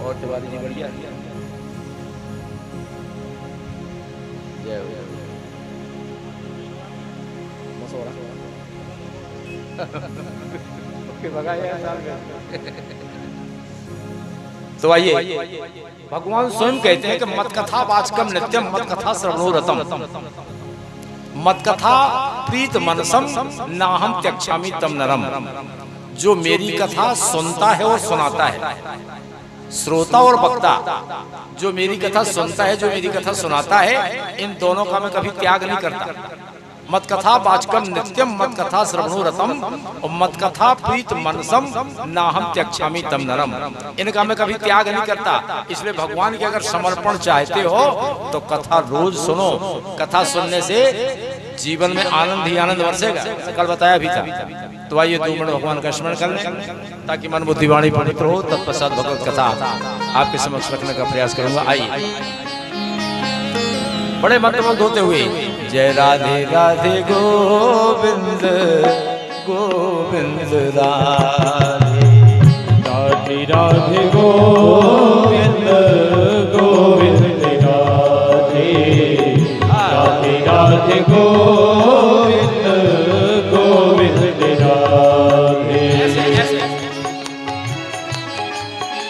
और तिवारी जी बढ़िया। जय हो तो आइए, भगवान स्वयं कहते हैं कि मत कथा वाचकम नित्यम मत कथा श्रवणोरतम मत कथा प्रीत मनसम नाहम त्यक्षामि तम नरम। जो मेरी कथा सुनता है और सुनाता है, श्रोता और वक्ता, जो मेरी कथा सुनता है, जो मेरी कथा सुनाता है, इन दोनों का मैं कभी त्याग नहीं करता। मत कथा वाचकम नित्यम मत कथा श्रवणोरतम और मत कथा प्रीत मनसम नाहम त्यक्षामि तम नरम। इनका मैं कभी त्याग नहीं करता। इसलिए भगवान के अगर समर्पण चाहते हो तो कथा रोज सुनो। कथा सुनने से जीवन में आनंद ही आनंद बरसेगा। कल बताया भी था। तो आइए 2 मिनट भगवान का स्मरण कर लें ताकि मन बुद्धि वाणी पवित्र हो। तत्पश्चात भगवत कथा आपके समक्ष रखने का प्रयास करूंगा। आइए बड़े मंत्रमुग्ध होते हुए जय राधे राधे गोविंद गोविंद राधे राधे राधे गोविंद गोविंद राधे राधे राधे गोविंद गोविंद राधे।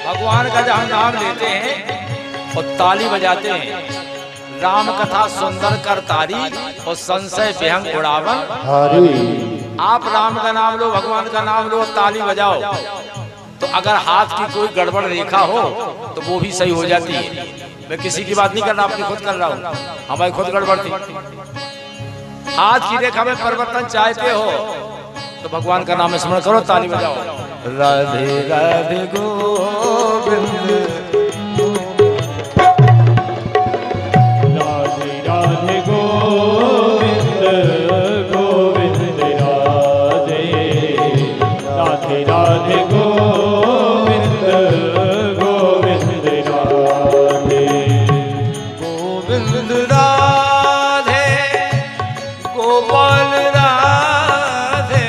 भगवान का जब हम नाम लेते हैं और ताली बजाते हैं, राम कथा सुंदर कर तारी और संशय विहंग उड़ावन। आप राम का नाम लो, भगवान का नाम लो और ताली बजाओ तो अगर हाथ की कोई गड़बड़ रेखा हो तो वो भी सही हो जाती है। मैं किसी की बात नहीं कर रहा, अपनी खुद कर रहा हूँ। हमारी खुद गड़बड़ थी। हाथ की रेखा में परिवर्तन चाहते हो तो भगवान का नाम स्मरण करो, ताली बजाओ। राधे राधे गोविंद राधे गोविंद गोविंद राधे गोविंद राधे गोपाल राधे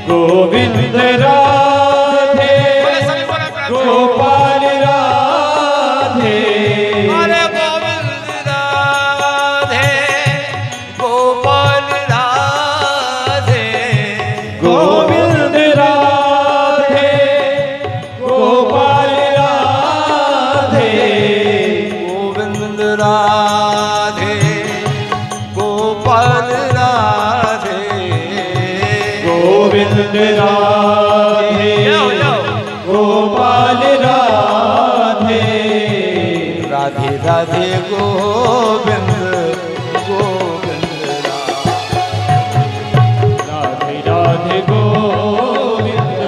गोविंद राधे गोपाल राधे। अरे गोविंद राधे गोपाल राधे गोविंद राधे गोपाल राधे गोविंद राधे गोपाल राधे गोविंद राधे गोपाल राधे। राधे राधे गोविंद गोविंद राधे राधे गोविंद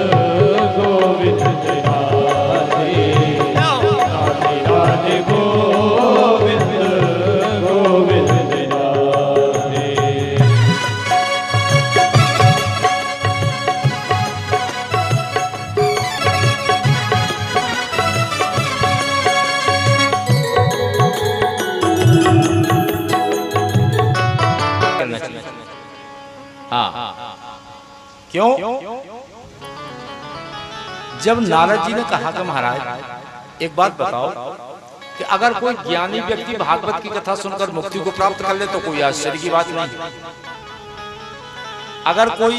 गोविंद राधे राधे राधे गोविंद गोविंद राधे। हाँ, क्यों? जब नारद जी ने कहा कि महाराज एक बात बताओ कि अगर कोई ज्ञानी व्यक्ति भागवत की कथा सुनकर मुक्ति को प्राप्त कर ले तो कोई आश्चर्य की बात नहीं। अगर कोई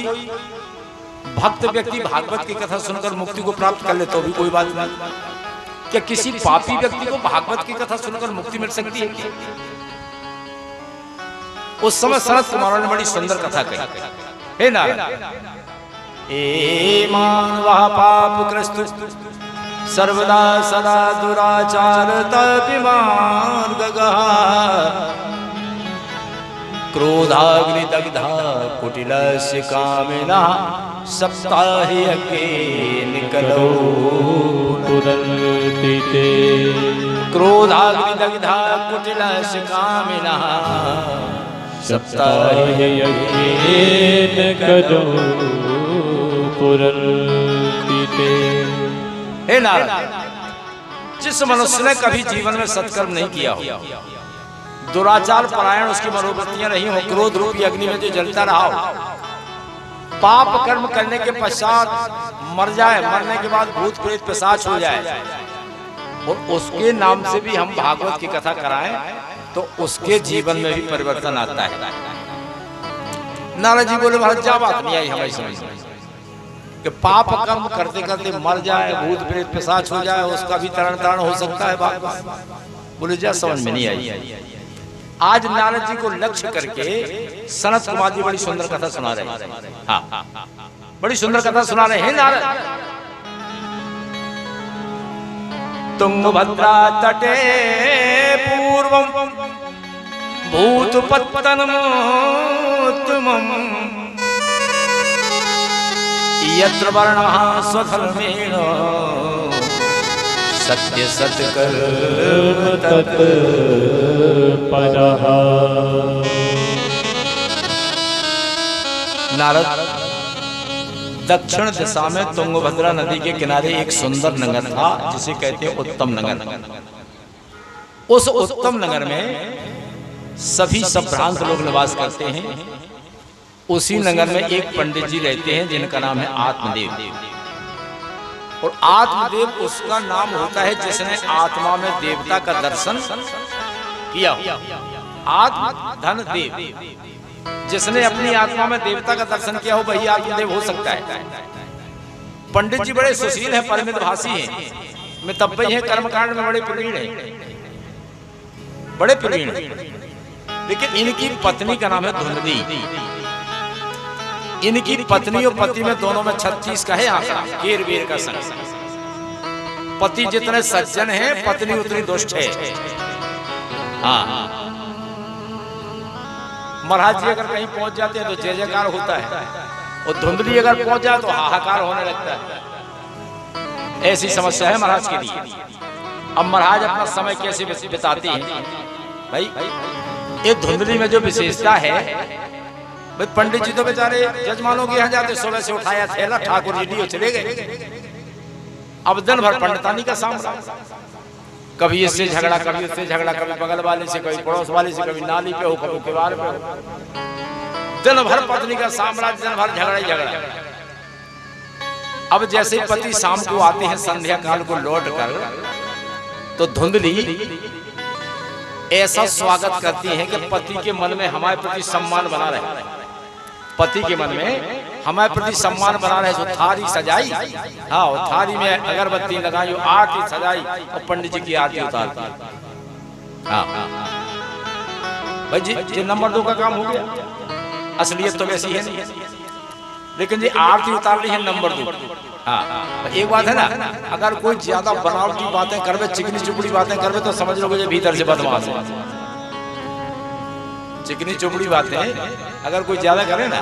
भक्त व्यक्ति भागवत की कथा सुनकर मुक्ति को प्राप्त कर ले तो भी कोई बात नहीं। क्या किसी पापी व्यक्ति को भागवत की कथा सुनकर मुक्ति मिल सकती है? उस समय सनत कुमारों ने बड़ी सुंदर कथा कही। हे नारद, ए मानवः पापकृस्तु सर्वदा सदा दुराचार तपिमार्गगः क्रोधाग्निदग्धा कुटिलस्य कामिनः सप्ताहे निकलो पुरन्तिते। क्रोधाग्निदग्धा कुटिलस्य कामिनः सप्ताहे निकलो पुरन्तिते। हे नारद, जिस मनुष्य ने कभी जीवन में सत्कर्म नहीं किया हो, दुराचार परायण उसकी मनोवृत्तियां नहीं हो, क्रोध रूपी अग्नि में जो जलता रहा हो, पाप कर्म करने के पश्चात मर जाए, मरने के बाद भूत प्रेत पिशाच हो जाए, और उसके नाम से भी हम भागवत की कथा कराएं तो उसके जीवन में भी परिवर्तन आता है। नारद जी बोले महाराज क्या बात नहीं आई हमारी समझ में कि पाप कर्म करते करते मर जाए, भूत प्रेत पिशाच हो जाए, उसका भी तरण हो सकता है बात। बोले जा समझ में नहीं आई। आज नारद जी को लक्ष्य करके सनत कुमार जी बड़ी सुंदर कथा सुना रहे हैं। हाँ, बड़ी सुंदर कथा सुना रहे हैं नारद। तुंगभद्रा तटे पूर्वम भूतपत्तनम यत्र वर्णः स्वधर्मेण सत्य सत्कर्म तत्परः। नारद, दक्षिण दिशा में तुंगभद्रा नदी के किनारे एक सुंदर नगर था जिसे कहते हैं उत्तम नगर। उस उत्तम नगर में सभी संभ्रांत लोग निवास करते हैं। उसी नगर में एक पंडित जी रहते हैं जिनका नाम है आत्मदेव। और आत्मदेव उसका नाम होता है जिसने आत्मा में देवता का दर्शन किया। आत्म धन देव, जिसने अपनी आत्मा में देवता का दर्शन किया हो वही आत्मदेव हो सकता है। पंडित जी बड़े सुशील हैं, परिमित भाषी हैं, मितव्ययी हैं, कर्मकांड में बड़े प्रवीण हैं, बड़े प्रवीण हैं। लेकिन इनकी पत्नी का नाम है धुंधली। इनकी पत्नी और पति में दोनों में 36 का है आंकड़ा, केर वेर का संग। पति जितने सज्जन हैं पत्नी उतनी दुष्ट है। हाँ, महाराज जी अगर कहीं पहुंच जाते हैं तो जय जयकार होता है, और धुंधली अगर पहुंच जाए तो हाहाकार होने लगता है। ऐसी समस्या है महाराज के लिए। अब महाराज अपना समय कैसे बिताते हैं भाई? ये धुंधली में जो विशेषता है भाई, पंडित जी तो बेचारे जजमानों के यहाँ जाते, सुबह से उठाया थैला, ठाकुर जी चले गए। अब दिन भर पंडितानी का सामना, कभी इससे झगड़ा, कभी उससे झगड़ा, कभी बगल वाले से, कभी पड़ोस वाले से, कभी नाली पे हो, कभी किवाड़ पे हो। दिन भर पत्नी का साम्राज्य, दिन भर झगड़ा ही झगड़ा। अब जैसे पति शाम को आते हैं संध्या काल को लौट कर, तो धुंधली ऐसा स्वागत करती है कि पति के मन में हमारे प्रति सम्मान बना रहे। पति के मन में हमारे प्रति सम्मान बना रहे। जो थारी सजाई, हाँ, और थारी में अगरबत्ती लगाई, आरती सजाई और पंडित जी की आरती उतारती। हाँ भाई जी, नंबर 2 का काम हो गया। असलियत तो वैसी है नहीं, लेकिन जी आरती उतार ली है नंबर 2। हाँ, एक बात है ना, अगर कोई ज्यादा बनावटी बातें करवे, चिकनी चुपड़ी बातें करवे, तो समझ लो कि भीतर से बदमाश है। चिकनी चुपड़ी बातें अगर कोई ज्यादा करे ना,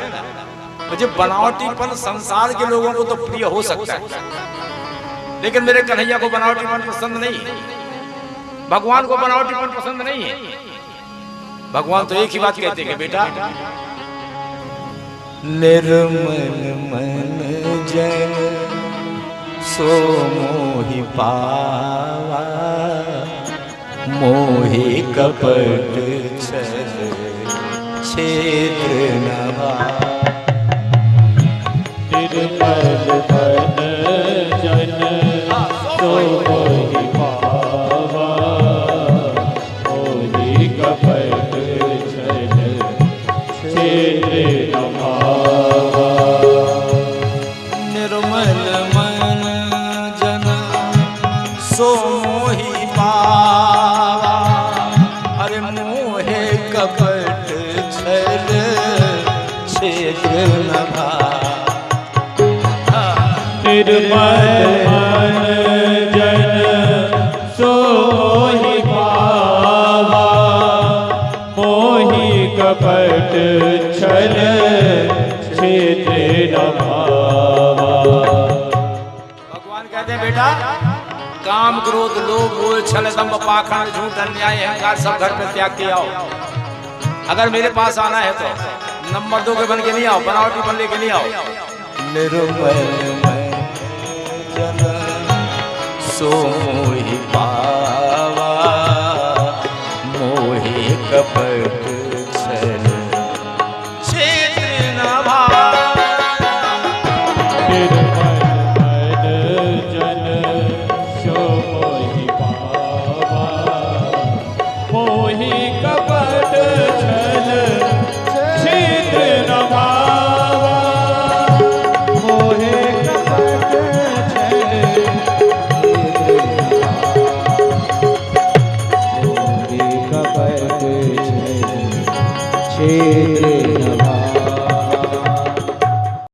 मुझे बनावटीपन संसार के लोगों को तो प्रिय हो सकता है, लेकिन मेरे कन्हैया को बनावटीपन पसंद नहीं है, भगवान को बनावटीपन पसंद नहीं है। भगवान तो एक ही बात कहते हैं कि बेटा, निर्मल मन जन सो मोहि पावा, मोहि कपट छल छेत्र न भावा। निर्मल मन जन सो मोहि पावा, मोहि कपट छल छेत्र न भावा। निर्मल मन जन सो मोहि पावा, अरे मोहे कपट छल छेत्र न भावा। निर्मल मन जन सो मोहि पावा, मोहि कपट छल छेत्र न भावा। भगवान कहते हैं बेटा, काम क्रोध लोभ मोह छल दंभ पाखंड झूठ अन्याय अहंकार सब घर पे त्याग के आओ। अगर मेरे पास आना है तो नंबर 2 के बन के नहीं आओ, बनावटी बन लेके नहीं आओ। निर्मल जन सो मोहि पावा, मोहि कपट छल छेत्र न भावा। निर्मल मन जन सो मोहि पावा, क्षेत्र